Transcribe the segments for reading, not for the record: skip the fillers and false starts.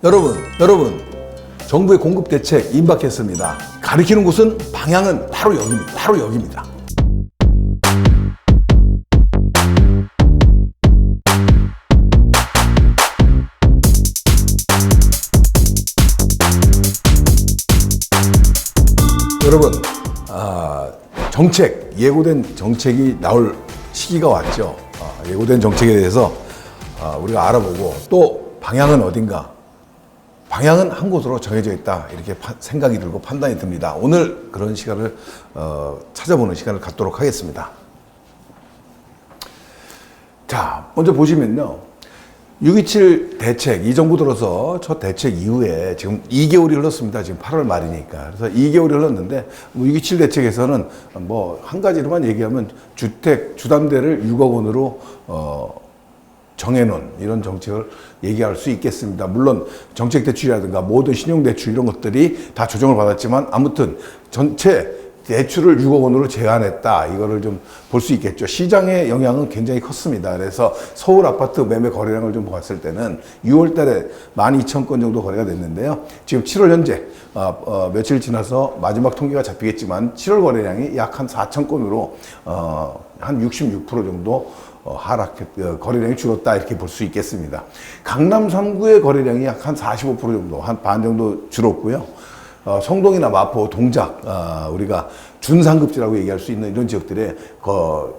여러분, 정부의 공급 대책 임박했습니다. 가리키는 곳은 방향은 바로 여기입니다. 여러분, 예고된 정책이 나올 시기가 왔죠. 예고된 정책에 대해서 우리가 알아보고 또 방향은 어딘가? 방향은 한 곳으로 정해져 있다. 이렇게 생각이 들고 판단이 듭니다. 오늘 그런 시간을 찾아보는 시간을 갖도록 하겠습니다. 자, 먼저 보시면요. 6.27 대책, 이 정부 들어서 첫 대책 이후에 지금 2개월이 흘렀습니다. 지금 8월 말이니까. 그래서 2개월이 흘렀는데, 6.27 대책에서는 한 가지로만 얘기하면 주택, 주담대를 6억 원으로, 정해놓은 이런 정책을 얘기할 수 있겠습니다. 물론 정책 대출이라든가 모든 신용 대출 이런 것들이 다 조정을 받았지만 아무튼 전체 대출을 6억 원으로 제한했다. 이거를 좀 볼 수 있겠죠. 시장의 영향은 굉장히 컸습니다. 그래서 서울 아파트 매매 거래량을 좀 봤을 때는 6월 달에 12,000건 정도 거래가 됐는데요. 지금 7월 현재 며칠 지나서 마지막 통계가 잡히겠지만 7월 거래량이 약 한 4,000건으로 한 66% 정도 거래량이 줄었다 이렇게 볼 수 있겠습니다. 강남 3구의 거래량이 약 한 45% 정도, 한 반 정도 줄었고요. 성동이나 마포, 동작, 우리가 준상급지라고 얘기할 수 있는 이런 지역들의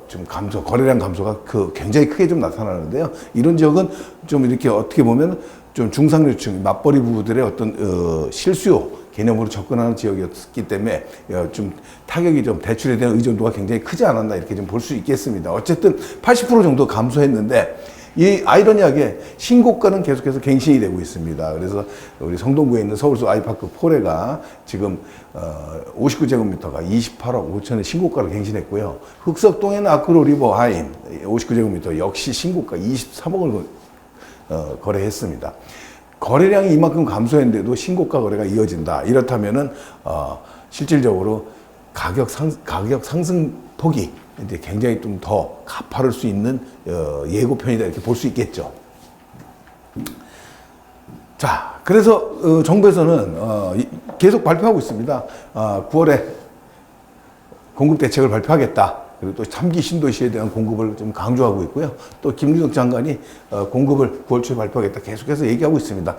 좀 거래량 감소가 굉장히 크게 좀 나타나는데요. 이런 지역은 좀 이렇게 어떻게 보면 좀 중상류층, 맞벌이 부부들의 어떤 실수요 개념으로 접근하는 지역이었기 때문에 좀 타격이 좀 대출에 대한 의존도가 굉장히 크지 않았나 이렇게 좀 볼 수 있겠습니다. 어쨌든 80% 정도 감소했는데 이 아이러니하게 신고가는 계속해서 갱신이 되고 있습니다. 그래서 우리 성동구에 있는 서울서 아이파크 포레가 지금 59제곱미터가 28억 5천의 신고가를 갱신했고요. 흑석동에 아크로 리버 하인 59제곱미터 역시 신고가 23억을 거래했습니다. 거래량이 이만큼 감소했는데도 신고가 거래가 이어진다. 이렇다면은 실질적으로 가격 상승폭이 이제 굉장히 좀 더 가파를 수 있는 예고편이다 이렇게 볼 수 있겠죠. 자, 그래서 정부에서는 계속 발표하고 있습니다. 9월에 공급 대책을 발표하겠다. 그리고 또 3기 신도시에 대한 공급을 좀 강조하고 있고요. 또 김준석 장관이 공급을 9월 초에 발표하겠다 계속해서 얘기하고 있습니다.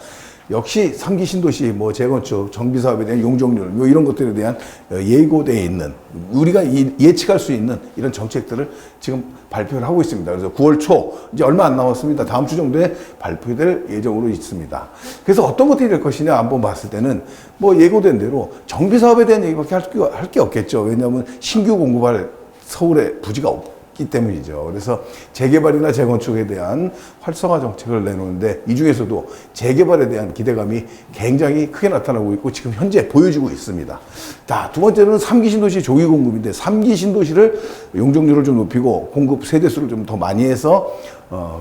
역시 3기 신도시, 재건축, 정비사업에 대한 용적률, 이런 것들에 대한 예고되어 있는, 우리가 예측할 수 있는 이런 정책들을 지금 발표를 하고 있습니다. 그래서 9월 초, 이제 얼마 안 남았습니다. 다음 주 정도에 발표될 예정으로 있습니다. 그래서 어떤 것들이 될 것이냐 한번 봤을 때는 예고된 대로 정비사업에 대한 얘기밖에 할 게 없겠죠. 왜냐하면 신규 공급할 서울에 부지가 없기 때문이죠. 그래서 재개발이나 재건축에 대한 활성화 정책을 내놓는데 이 중에서도 재개발에 대한 기대감이 굉장히 크게 나타나고 있고 지금 현재 보여지고 있습니다. 자, 두 번째는 3기 신도시 조기 공급인데 3기 신도시를 용적률을 좀 높이고 공급 세대수를 좀 더 많이 해서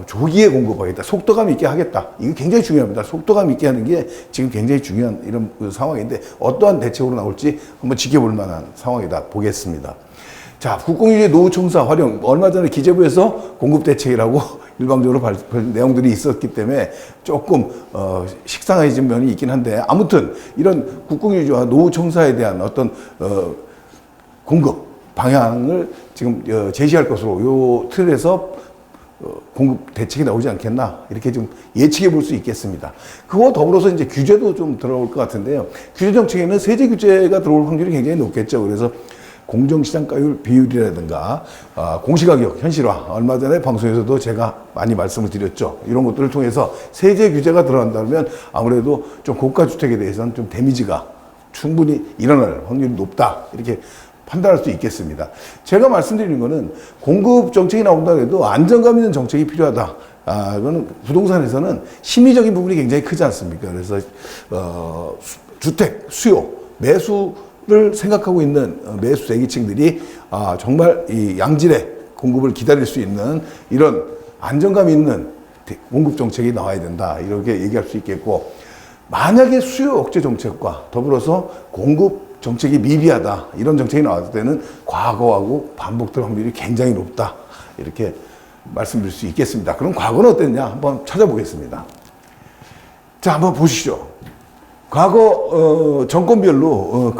조기에 공급하겠다. 속도감 있게 하겠다. 이게 굉장히 중요합니다. 속도감 있게 하는 게 지금 굉장히 중요한 이런 상황인데 어떠한 대책으로 나올지 한번 지켜볼 만한 상황이다 보겠습니다. 자, 국공유지 노후청사 활용, 얼마 전에 기재부에서 공급대책이라고 일방적으로 발표한 내용들이 있었기 때문에 조금 식상해진 면이 있긴 한데 아무튼 이런 국공유지와 노후청사에 대한 어떤 공급 방향을 지금 제시할 것으로 요 틀에서 공급 대책이 나오지 않겠나 이렇게 좀 예측해 볼 수 있겠습니다. 그거 더불어서 이제 규제도 좀 들어올 것 같은데요. 규제 정책에는 세제 규제가 들어올 확률이 굉장히 높겠죠. 그래서 공정시장가율 비율이라든가 공시가격 현실화, 얼마 전에 방송에서도 제가 많이 말씀을 드렸죠. 이런 것들을 통해서 세제 규제가 들어간다면 아무래도 좀 고가주택에 대해서는 좀 데미지가 충분히 일어날 확률이 높다 이렇게 판단할 수 있겠습니다. 제가 말씀드리는 거는 공급 정책이 나온다 해도 안정감 있는 정책이 필요하다. 이거는 부동산에서는 심리적인 부분이 굉장히 크지 않습니까? 그래서 주택 수요, 매수를 생각하고 있는 매수 대기층들이 정말 이 양질의 공급을 기다릴 수 있는 이런 안정감 있는 공급 정책이 나와야 된다. 이렇게 얘기할 수 있겠고, 만약에 수요 억제 정책과 더불어서 공급 정책이 미비하다. 이런 정책이 나왔을 때는 과거하고 반복될 확률이 굉장히 높다. 이렇게 말씀드릴 수 있겠습니다. 그럼 과거는 어땠냐? 한번 찾아보겠습니다. 자, 한번 보시죠. 과거 정권별로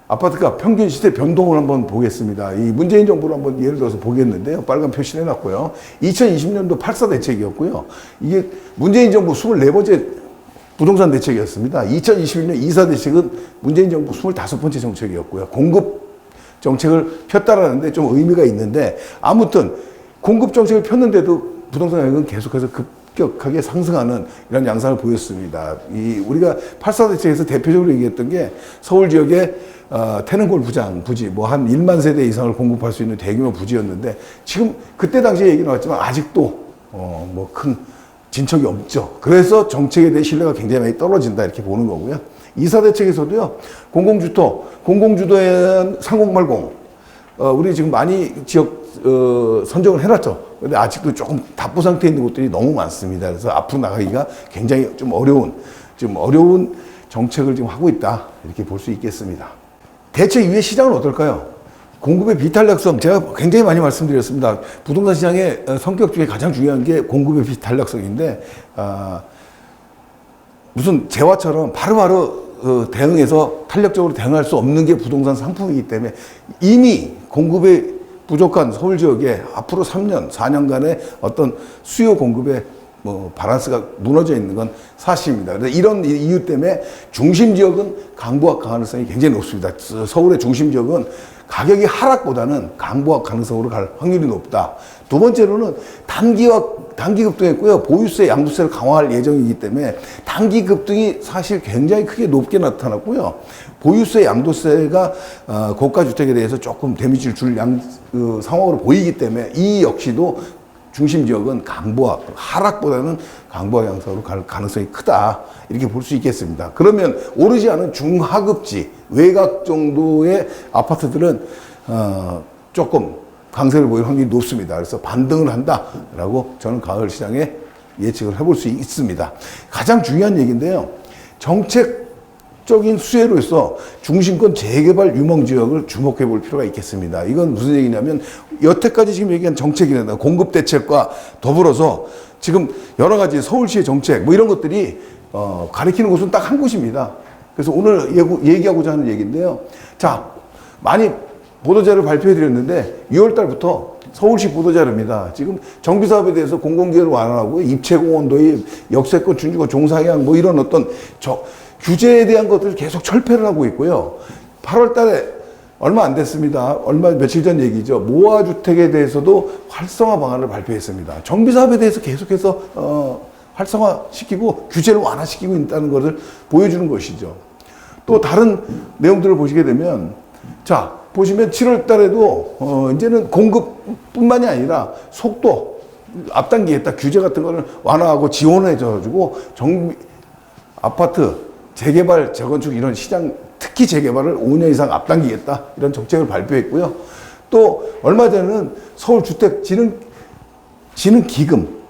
아파트가 평균 시세 변동을 한번 보겠습니다. 이 문재인 정부를 한번 예를 들어서 보겠는데요. 빨간 표시 해놨고요. 2020년도 8.4 대책이었고요. 이게 문재인 정부 24번째 부동산 대책이었습니다. 2021년 2.4 대책은 문재인 정부 25번째 정책이었고요. 공급 정책을 폈다라는데 좀 의미가 있는데, 아무튼 공급 정책을 폈는데도 부동산 가격은 계속해서 급격하게 상승하는 이런 양상을 보였습니다. 우리가 8.4 대책에서 대표적으로 얘기했던 게 서울 지역에 태능골 부지 뭐 한 1만 세대 이상을 공급할 수 있는 대규모 부지였는데, 지금 그때 당시에 얘기 나왔지만 아직도 뭐 큰 진척이 없죠. 그래서 정책에 대한 신뢰가 굉장히 많이 떨어진다, 이렇게 보는 거고요. 2.4 대책에서도요, 공공주도에 대한 3080, 우리 지금 많이 지역 선정을 해놨죠. 근데 아직도 조금 답보 상태에 있는 곳들이 너무 많습니다. 그래서 앞으로 나가기가 굉장히 좀 어려운 정책을 지금 하고 있다, 이렇게 볼 수 있겠습니다. 대책 이후의 시장은 어떨까요? 공급의 비탄력성, 제가 굉장히 많이 말씀드렸습니다. 부동산 시장의 성격 중에 가장 중요한 게 공급의 비탄력성인데, 무슨 재화처럼 바로바로 대응해서 탄력적으로 대응할 수 없는 게 부동산 상품이기 때문에, 이미 공급에 부족한 서울 지역에 앞으로 3년, 4년간의 어떤 수요 공급의 바란스가 무너져 있는 건 사실입니다. 그래서 이런 이유 때문에 중심 지역은 강보합 가능성이 굉장히 높습니다. 서울의 중심 지역은 가격이 하락보다는 강보합 가능성으로 갈 확률이 높다. 두 번째로는 단기 급등했고요. 보유세, 양도세를 강화할 예정이기 때문에 단기 급등이 사실 굉장히 크게 높게 나타났고요. 보유세, 양도세가 고가 주택에 대해서 조금 데미지를 줄 상황으로 보이기 때문에 이 역시도 중심 지역은 강보합, 하락보다는 강보합 양상으로 갈 가능성이 크다, 이렇게 볼 수 있겠습니다. 그러면 오르지 않은 중하급지, 외곽 정도의 아파트들은 조금 강세를 보일 확률이 높습니다. 그래서 반등을 한다라고 저는 가을 시장에 예측을 해볼 수 있습니다. 가장 중요한 얘기인데요. 정책적인 수혜로서 중심권 재개발 유망 지역을 주목해 볼 필요가 있겠습니다. 이건 무슨 얘기냐면, 여태까지 지금 얘기한 정책이나 공급 대책과 더불어서 지금 여러 가지 서울시의 정책 뭐 이런 것들이 가리키는 곳은 딱 한 곳입니다. 그래서 오늘 얘기하고자 하는 얘기인데요. 자, 많이 보도자료를 발표해 드렸는데 6월 달부터 서울시 보도자료입니다. 지금 정비사업에 대해서 공공기여를 완화하고 입체공원 도입, 역세권 준주거 종상향 뭐 이런 어떤 규제에 대한 것들을 계속 철폐를 하고 있고요. 8월 달에 얼마 안 됐습니다. 며칠 전 얘기죠. 모아주택에 대해서도 활성화 방안을 발표했습니다. 정비사업에 대해서 계속해서 활성화시키고 규제를 완화시키고 있다는 것을 보여주는 것이죠. 또 다른 내용들을 보시게 되면, 자, 보시면 7월 달에도 이제는 공급뿐만이 아니라 속도 앞당기겠다, 규제 같은 거를 완화하고 지원해줘가지고 아파트 재개발, 재건축 이런 시장, 특히 재개발을 5년 이상 앞당기겠다, 이런 정책을 발표했고요. 또 얼마 전에는 서울주택진흥기금,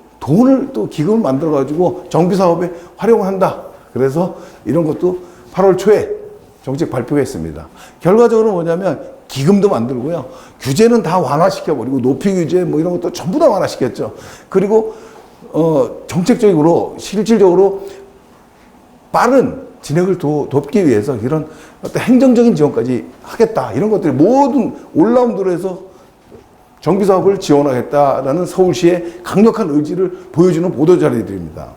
기금을 만들어가지고 정비사업에 활용한다. 그래서 이런 것도 8월 초에 정책 발표했습니다. 결과적으로 뭐냐면 기금도 만들고요. 규제는 다 완화시켜버리고 높이 규제 뭐 이런 것도 전부 다 완화시켰죠. 그리고 정책적으로 실질적으로 빠른 진행을 돕기 위해서 이런 어떤 행정적인 지원까지 하겠다, 이런 것들이 모든 올라운드로 해서 정비사업을 지원하겠다라는 서울시의 강력한 의지를 보여주는 보도자료들입니다.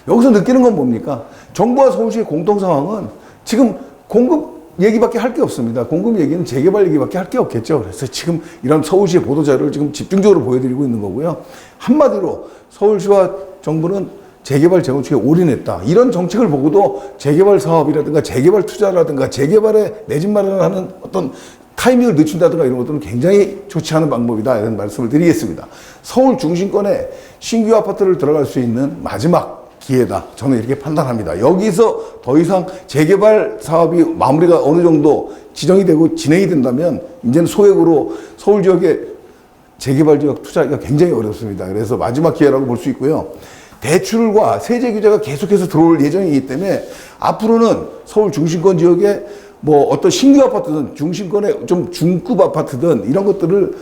여기서 느끼는 건 뭡니까? 정부와 서울시의 공통 상황은 지금 공급 얘기밖에 할 게 없습니다. 공급 얘기는 재개발 얘기밖에 할 게 없겠죠. 그래서 지금 이런 서울시의 보도자료를 지금 집중적으로 보여드리고 있는 거고요. 한마디로 서울시와 정부는 재개발, 재건축에 올인했다, 이런 정책을 보고도 재개발 사업이라든가 재개발 투자라든가 재개발에 내 집 마련을 하는 어떤 타이밍을 늦춘다든가 이런 것들은 굉장히 좋지 않은 방법이다, 이런 말씀을 드리겠습니다. 서울 중심권에 신규 아파트를 들어갈 수 있는 마지막 기회다, 저는 이렇게 판단합니다. 여기서 더 이상 재개발 사업이 마무리가 어느 정도 지정이 되고 진행이 된다면 이제는 소액으로 서울 지역에 재개발 지역 투자하기가 굉장히 어렵습니다. 그래서 마지막 기회라고 볼 수 있고요. 대출과 세제 규제가 계속해서 들어올 예정이기 때문에 앞으로는 서울 중심권 지역에 뭐 어떤 신규 아파트든 중심권의 좀 중급 아파트든 이런 것들을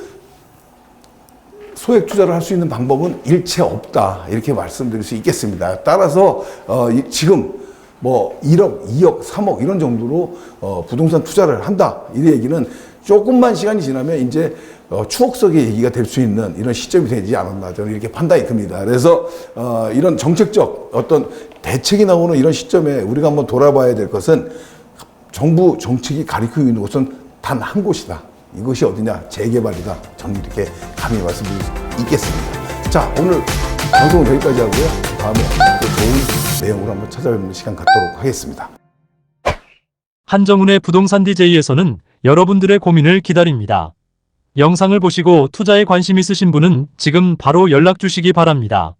소액 투자를 할 수 있는 방법은 일체 없다, 이렇게 말씀드릴 수 있겠습니다. 따라서 지금 뭐 1억, 2억, 3억 이런 정도로 부동산 투자를 한다, 이 얘기는 조금만 시간이 지나면 이제 추억 속의 얘기가 될 수 있는 이런 시점이 되지 않았나, 저는 이렇게 판단이 듭니다. 그래서 이런 정책적 어떤 대책이 나오는 이런 시점에 우리가 한번 돌아봐야 될 것은, 정부 정책이 가리키고 있는 곳은 단 한 곳이다. 이것이 어디냐? 재개발이다. 저는 이렇게 감히 말씀드릴 수 있겠습니다. 자, 오늘 방송은 여기까지 하고요. 다음에 또 좋은 내용으로 한번 찾아뵙는 시간 갖도록 하겠습니다. 한정훈의 부동산 DJ에서는 여러분들의 고민을 기다립니다. 영상을 보시고 투자에 관심 있으신 분은 지금 바로 연락 주시기 바랍니다.